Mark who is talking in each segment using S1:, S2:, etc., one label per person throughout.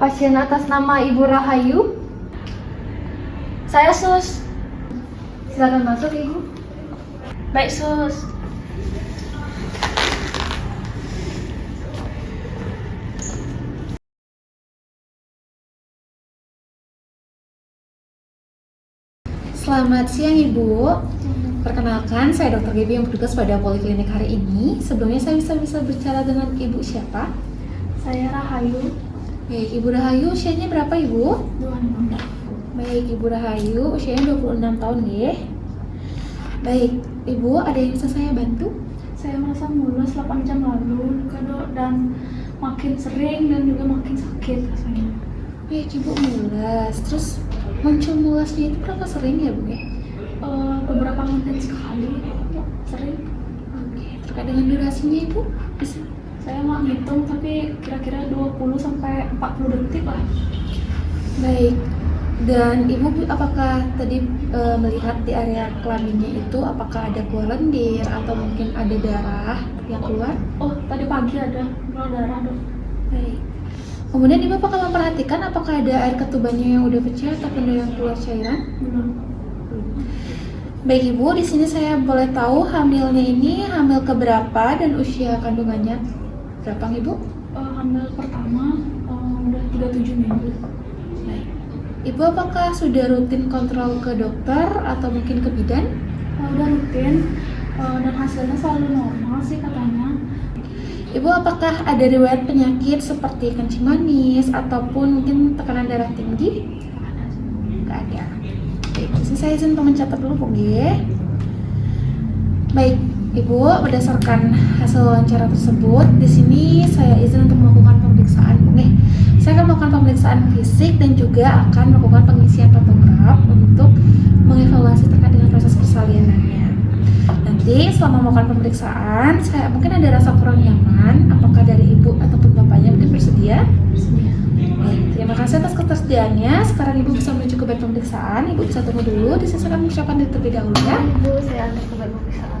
S1: Pasien atas nama Ibu Rahayu. Saya Sus. Silakan masuk Ibu. Baik Sus.
S2: Selamat siang Ibu. Perkenalkan, saya Dr. Gibi yang bertugas pada poliklinik hari ini. Sebelumnya saya bisa bicara dengan Ibu siapa?
S1: Saya Rahayu.
S2: Baik, Ibu Rahayu usianya berapa Ibu?
S1: 26.
S2: Baik, Ibu Rahayu usianya 26 tahun ya. Baik, Ibu ada yang bisa saya bantu?
S1: Saya merasa mules 8 jam lalu dan makin sering dan juga makin sakit rasanya.
S2: Baik, Ibu mules. Terus muncul mulasnya itu berapa sering ya Bu ya?
S1: Beberapa menit sekali, sering.
S2: Oke, terkait dengan durasinya Ibu? Bisa?
S1: Saya nggak ngitung tapi kira-kira 20 sampai 40 detik lah.
S2: Baik, dan Ibu apakah tadi melihat di area kelaminnya itu apakah ada keluar lendir atau mungkin ada darah yang keluar?
S1: Oh, tadi pagi ada keluar darah dok.
S2: Baik. Kemudian Ibu apakah memperhatikan apakah ada air ketubannya yang udah pecah ataupun ada yang keluar cairan?
S1: Belum.
S2: Baik Ibu, di sini saya boleh tahu hamilnya ini hamil keberapa dan usia kandungannya berapa Ibu?
S1: Hamil pertama udah 37 minggu.
S2: Baik. Ibu apakah sudah rutin kontrol ke dokter atau mungkin ke bidan?
S1: Udah rutin dan hasilnya selalu normal sih katanya.
S2: Ibu apakah ada riwayat penyakit seperti kencing manis ataupun mungkin tekanan darah tinggi? Nggak ada. Baik, saya izin untuk mencatat dulu Bu G. Baik, Ibu, berdasarkan hasil wawancara tersebut, di sini saya izin untuk melakukan pemeriksaan Bu G. Saya akan melakukan pemeriksaan fisik dan juga akan melakukan pengisian pantograf untuk mengevaluasi terkait dengan proses persalinannya. Nanti selama melakukan pemeriksaan, saya mungkin ada rasa kurang nyaman. Apakah dari Ibu ataupun Bapaknya mungkin bersedia?
S1: Bersedia.
S2: Baik, terima kasih atas ketersediaannya. Sekarang Ibu bisa menuju ke bed pemeriksaan. Ibu bisa tunggu dulu. Di sini saya akan mengucapkan terlebih dahulu ya.
S1: Ibu, saya antar ke bed pemeriksaan.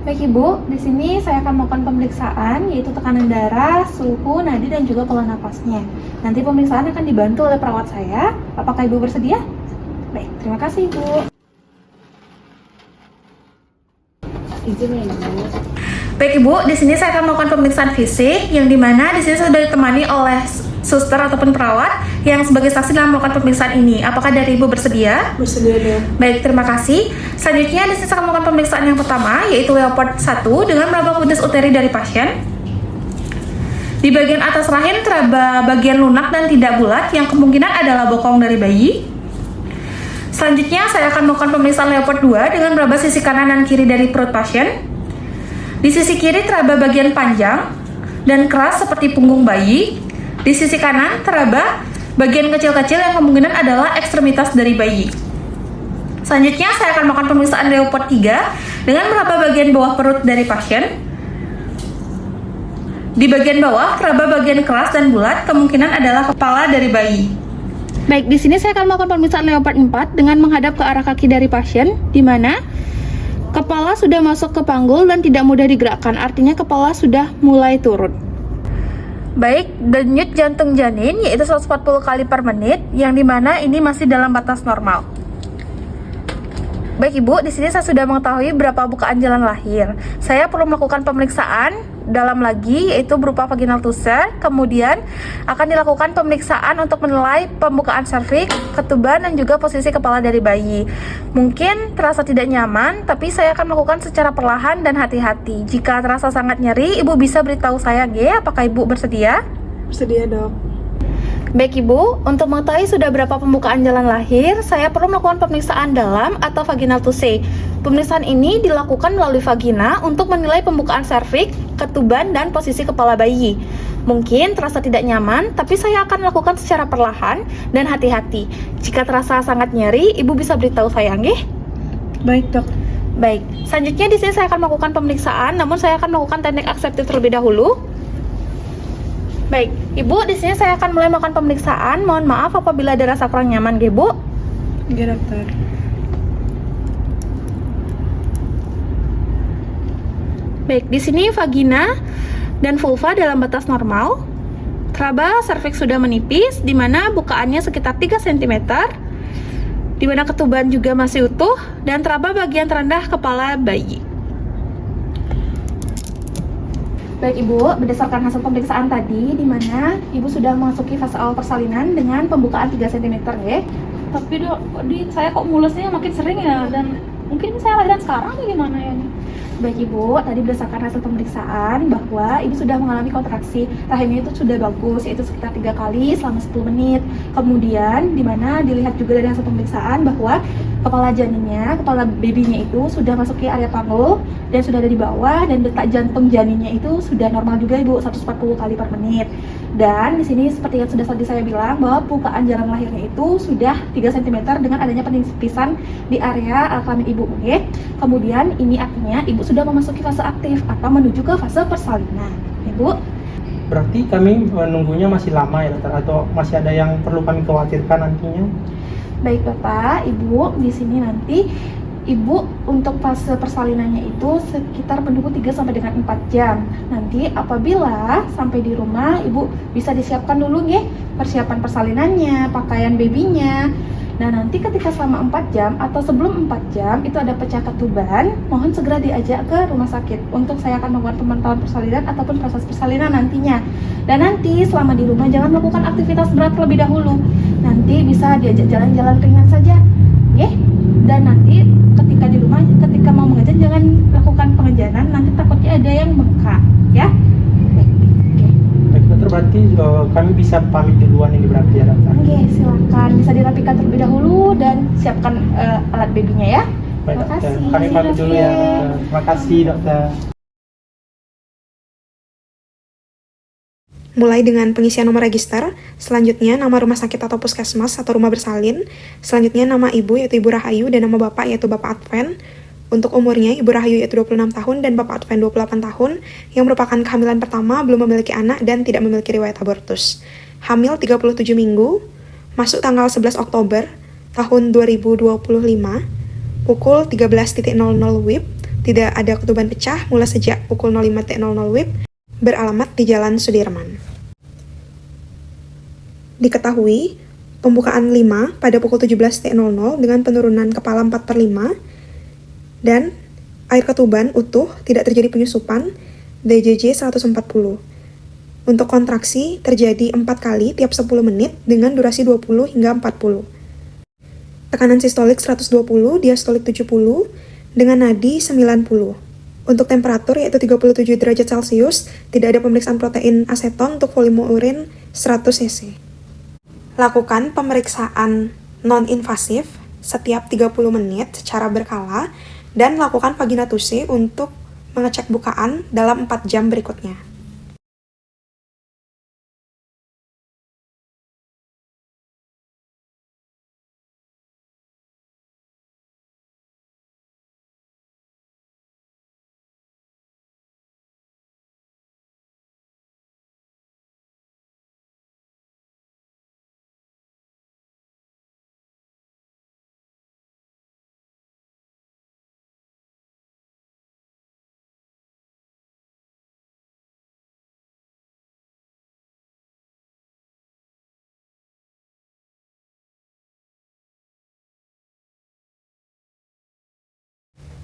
S2: Baik Ibu, di sini saya akan melakukan pemeriksaan yaitu tekanan darah, suhu, nadi dan juga pola napasnya. Nanti pemeriksaan akan dibantu oleh perawat saya. Apakah Ibu bersedia? Baik, terima kasih Ibu. Izin ya Ibu. Baik Ibu, di sini saya akan melakukan pemeriksaan fisik yang dimana di sini sudah ditemani oleh suster ataupun perawat yang sebagai saksi dalam melakukan pemeriksaan ini. Apakah dari Ibu bersedia?
S1: Bersedia deh.
S2: Baik, terima kasih. Selanjutnya di sini saya akan melakukan pemeriksaan yang pertama yaitu Leopard 1 dengan meraba fundus uteri dari pasien. Di bagian atas rahim teraba bagian lunak dan tidak bulat yang kemungkinan adalah bokong dari bayi. Selanjutnya saya akan melakukan pemeriksaan Leopard 2 dengan meraba sisi kanan dan kiri dari perut pasien. Di sisi kiri teraba bagian panjang dan keras seperti punggung bayi. Di sisi kanan teraba bagian kecil-kecil yang kemungkinan adalah ekstremitas dari bayi. Selanjutnya saya akan melakukan pemeriksaan Leopard 3 dengan meraba bagian bawah perut dari pasien. Di bagian bawah teraba bagian keras dan bulat kemungkinan adalah kepala dari bayi. Baik, di sini saya akan melakukan pemeriksaan Leopard 4 dengan menghadap ke arah kaki dari pasien, di mana kepala sudah masuk ke panggul dan tidak mudah digerakkan, artinya kepala sudah mulai turun. Baik, denyut jantung janin yaitu 140 kali per menit, yang dimana ini masih dalam batas normal. Baik Ibu, di sini saya sudah mengetahui berapa bukaan jalan lahir. Saya perlu melakukan pemeriksaan dalam lagi yaitu berupa vaginal tusser. Kemudian akan dilakukan pemeriksaan untuk menilai pembukaan serviks, ketuban dan juga posisi kepala dari bayi. Mungkin terasa tidak nyaman, tapi saya akan melakukan secara perlahan dan hati-hati. Jika terasa sangat nyeri, Ibu bisa beritahu saya G. Apakah Ibu bersedia?
S1: Bersedia dok.
S2: Baik Ibu, untuk mengetahui sudah berapa pembukaan jalan lahir, saya perlu melakukan pemeriksaan dalam atau vaginal touche. Pemeriksaan ini dilakukan melalui vagina untuk menilai pembukaan serviks, ketuban, dan posisi kepala bayi. Mungkin terasa tidak nyaman, tapi saya akan melakukan secara perlahan dan hati-hati. Jika terasa sangat nyeri, Ibu bisa beritahu saya, nggih?
S1: Baik dok.
S2: Baik, selanjutnya di sini saya akan melakukan pemeriksaan, namun saya akan melakukan teknik aseptif terlebih dahulu. Baik, Ibu, di sini saya akan mulai melakukan pemeriksaan. Mohon maaf apabila ada rasa kurang nyaman, Bu.
S1: Iya dokter.
S2: Baik, di sini vagina dan vulva dalam batas normal. Raba serviks sudah menipis, di mana bukaannya sekitar 3 cm, di mana ketuban juga masih utuh, dan teraba bagian terendah kepala bayi. Baik Ibu, berdasarkan hasil pemeriksaan tadi, di mana Ibu sudah memasuki fase awal persalinan dengan pembukaan 3 cm ya.
S1: Tapi dok, saya kok mulusnya makin sering ya, dan mungkin saya lahiran sekarang atau gimana ya nih?
S2: Baik Ibu, tadi berdasarkan hasil pemeriksaan bahwa Ibu sudah mengalami kontraksi rahimnya itu sudah bagus, yaitu sekitar 3 kali selama 10 menit. Kemudian dimana dilihat juga dari hasil pemeriksaan bahwa kepala janinnya, kepala babynya itu sudah masuk ke area panggul dan sudah ada di bawah, dan detak jantung janinnya itu sudah normal juga Ibu, 140 kali per menit. Dan di sini seperti yang sudah tadi saya bilang bahwa bukaan jalan lahirnya itu sudah 3 cm dengan adanya penipisan di area kelamin Ibu. Oke. Kemudian ini artinya Ibu sudah memasuki fase aktif atau menuju ke fase persalinan. Ibu.
S3: Berarti kami menunggunya masih lama ya dokter, atau masih ada yang perlu kami khawatirkan nantinya?
S2: Baik Bapak, Ibu, di sini nanti Ibu untuk fase persalinannya itu sekitar menunggu 3 sampai dengan 4 jam. Nanti apabila sampai di rumah, Ibu bisa disiapkan dulu nggih persiapan persalinannya, pakaian babynya. Nah, nanti ketika selama 4 jam atau sebelum 4 jam itu ada pecah ketuban, mohon segera diajak ke rumah sakit untuk saya akan melakukan pemantauan persalinan ataupun proses persalinan nantinya. Dan nanti selama di rumah jangan melakukan aktivitas berat terlebih dahulu. Nanti bisa diajak jalan-jalan ringan saja. Ya. Dan nanti ketika di rumah, ketika mau mengejan jangan lakukan pengejanan, nanti takutnya ada yang bengkak, ya.
S3: Baik dokter, berarti kami bisa pamit duluan ini berarti ya dokter?
S2: Oke, silakan bisa dirapikan terlebih dahulu dan siapkan alat babynya ya.
S3: Baik
S2: Terima
S3: dokter,
S2: kasih.
S3: kami pamit dulu ya dokter. Terima kasih dokter.
S4: Mulai dengan pengisian nomor register, selanjutnya nama rumah sakit atau puskesmas atau rumah bersalin, selanjutnya nama ibu yaitu Ibu Rahayu dan nama bapak yaitu Bapak Adven. Untuk umurnya, Ibu Rahayu yaitu 26 tahun dan Bapak Adven 28 tahun, yang merupakan kehamilan pertama, belum memiliki anak dan tidak memiliki riwayat abortus. Hamil 37 minggu, masuk tanggal 11 Oktober tahun 2025, pukul 13.00 WIB, tidak ada ketuban pecah mulai sejak pukul 05.00 WIB, beralamat di Jalan Sudirman. Diketahui, pembukaan 5 pada pukul 17.00 dengan penurunan kepala 4/5 dan air ketuban utuh, tidak terjadi penyusupan, DJJ 140. Untuk kontraksi terjadi 4 kali tiap 10 menit dengan durasi 20 hingga 40. Tekanan sistolik 120, diastolik 70 dengan nadi 90. Untuk temperatur yaitu 37 derajat Celcius, tidak ada pemeriksaan protein aseton untuk volume urin 100 cc. Lakukan pemeriksaan non-invasif setiap 30 menit secara berkala dan lakukan vaginatusi untuk mengecek bukaan dalam 4 jam berikutnya.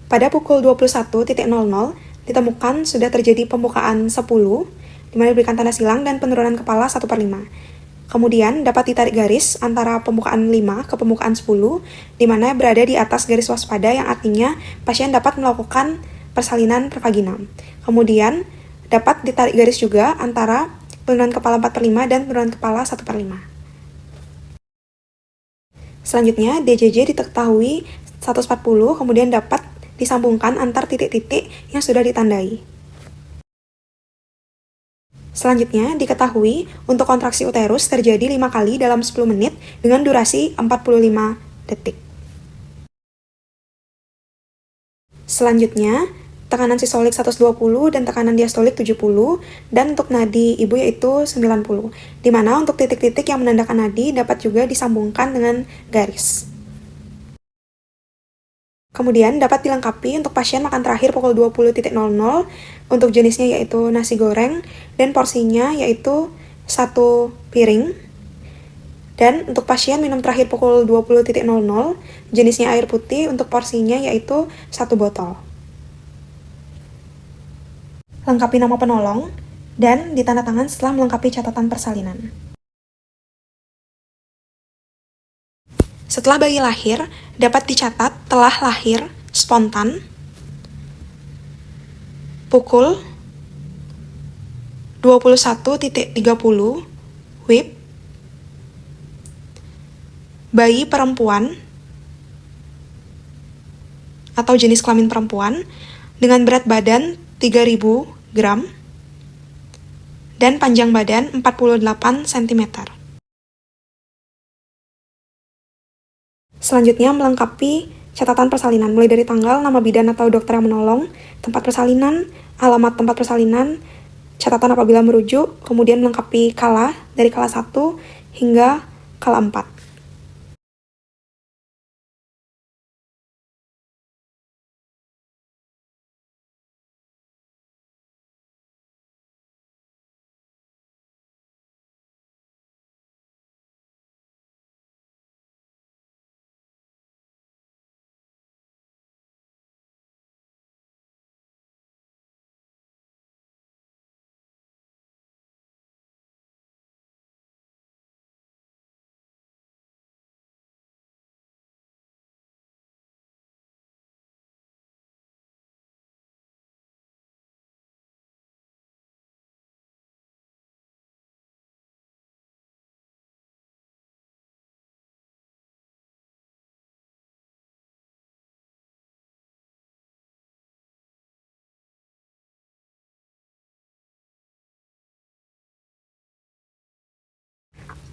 S4: Pada pukul 21.00 ditemukan sudah terjadi pembukaan 10, di mana diberikan tanda silang dan penurunan kepala 1/5. Kemudian dapat ditarik garis antara pembukaan 5 ke pembukaan 10, di mana berada di atas garis waspada yang artinya pasien dapat melakukan persalinan pervaginam. Kemudian dapat ditarik garis juga antara penurunan kepala 4/5 dan penurunan kepala 1/5. Selanjutnya, DJJ diketahui 140, kemudian dapat disambungkan antar titik-titik yang sudah ditandai. Selanjutnya, diketahui untuk kontraksi uterus terjadi 5 kali dalam 10 menit dengan durasi 45 detik. Selanjutnya, tekanan sistolik 120 dan tekanan diastolik 70, dan untuk nadi ibu yaitu 90, di mana untuk titik-titik yang menandakan nadi dapat juga disambungkan dengan garis. Kemudian dapat dilengkapi untuk pasien makan terakhir pukul 20.00, untuk jenisnya yaitu nasi goreng, dan porsinya yaitu 1 piring. Dan untuk pasien minum terakhir pukul 20.00, jenisnya air putih, untuk porsinya yaitu 1 botol. Lengkapi nama penolong, dan ditandatangan setelah melengkapi catatan persalinan. Setelah bayi lahir, dapat dicatat telah lahir spontan pukul 21.30 WIB, bayi perempuan atau jenis kelamin perempuan dengan berat badan 3.000 gram dan panjang badan 48 cm. Selanjutnya melengkapi catatan persalinan mulai dari tanggal, nama bidan atau dokter yang menolong, tempat persalinan, alamat tempat persalinan, catatan apabila merujuk, kemudian melengkapi kala dari kala 1 hingga kala 4.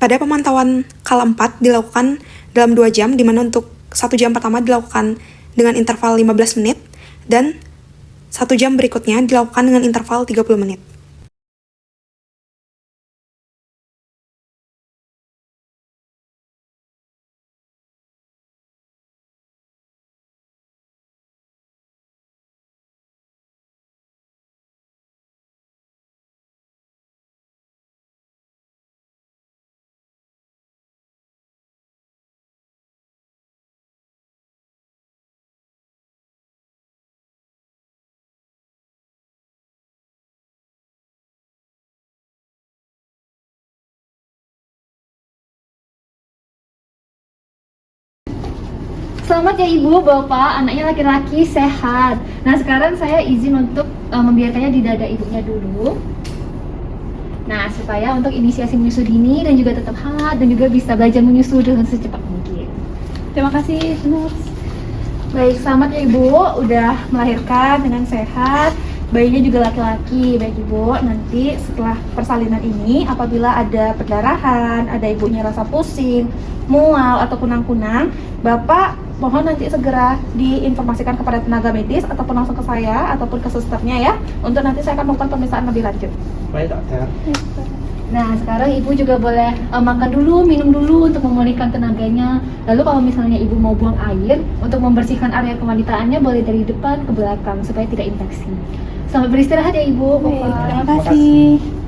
S4: Pada pemantauan kala 4 dilakukan dalam 2 jam, di mana untuk 1 jam pertama dilakukan dengan interval 15 menit, dan 1 jam berikutnya dilakukan dengan interval 30 menit.
S1: Selamat ya Ibu, Bapak, anaknya laki-laki sehat. Nah sekarang saya izin untuk membiarkannya di dada ibunya dulu. Nah supaya untuk inisiasi menyusu dini dan juga tetap hangat dan juga bisa belajar menyusu dengan secepat mungkin. Terima kasih nurse. Baik, selamat ya Ibu, udah melahirkan dengan sehat. Bayinya juga laki-laki, baik Ibu. Nanti setelah persalinan ini, apabila ada perdarahan, ada ibunya rasa pusing, mual, atau kunang-kunang, Bapak mohon nanti segera diinformasikan kepada tenaga medis ataupun langsung ke saya ataupun ke susternya ya, untuk nanti saya akan melakukan pemeriksaan lebih lanjut.
S3: Baik dokter.
S1: Nah sekarang Ibu juga boleh makan dulu, minum dulu untuk memulihkan tenaganya. Lalu kalau misalnya Ibu mau buang air untuk membersihkan area kewanitaannya, boleh dari depan ke belakang supaya tidak infeksi. Selamat beristirahat ya Ibu.
S4: Terima kasih.